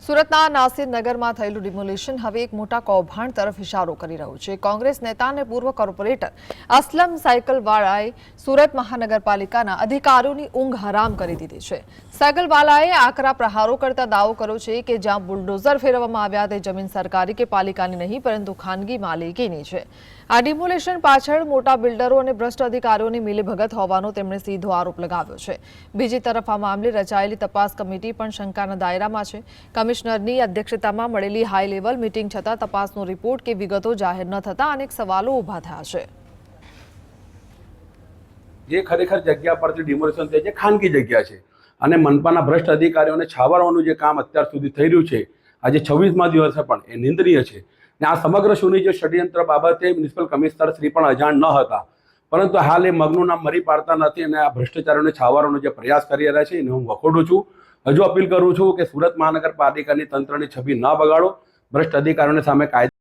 સુરતના નાસિર નગરમાં થયેલું ડિમોલિશન હવે એક મોટા કૌભાંડ તરફ ઇશારો કરી રહ્યું છે। કોંગ્રેસ નેતા અને પૂર્વ કોર્પોરેટર અસલમ સાયકલવાળાએ સુરત મહાનગરપાલિકાના અધિકારીઓની ઊંઘ હરામ કરી દીધી છે। સાયકલવાળાએ આકરા પ્રહારો કરતા દાવો કર્યો છે કે જ્યાં બુલડોઝર ફેરવવામાં આવ્યા તે જમીન સરકારી કે પાલિકાની નહીં પરંતુ ખાનગી માલિકીની છે। આ ડિમોલિશન પાછળ મોટા બિલ્ડરો અને ભ્રષ્ટ અધિકારીઓની મિલીભગત હોવાનો તેમણે સીધો આરોપ લગાવ્યો છે। બીજી તરફ આ મામલે રચાયેલી તપાસ કમિટી પણ શંકાના દાયરામાં છે। કમિશનરની અધ્યક્ષતામાં મળેલી હાઈ લેવલ મીટિંગ છતાં તપાસનો રિપોર્ટ કે વિગતો જાહેર ન થતા અનેક સવાલો ઊભા થયા છે। જે ખરેખર જગ્યા પરથી ડિમોલિશન થાય છે ખાનગી જગ્યા છે અને મનપાના ભ્રષ્ટ અધિકારીઓને છાવરવાનું જે કામ અત્યાર સુધી થઈ રહ્યું છે આજે 26મા દિવસે પણ એ નિંદનીય છે ને આ સમગ્ર સુનિયોજિત ષડયંત્ર બાબતે મ્યુનિસિપલ કમિશનર શ્રી પણ અજાણ ન હતા પરંતુ હાલ એ મગનું નામ મરી પાડતા નથી અને આ ભ્રષ્ટાચારોને છાવરવાનો જે પ્રયાસ કરી રહ્યા છે એને હું વખોડું છું। હજુ અપીલ કરું છું કે સુરત મહાનગરપાલિકાની તંત્રની છબી ન બગાડો, ભ્રષ્ટ અધિકારીઓને સામે કાયદા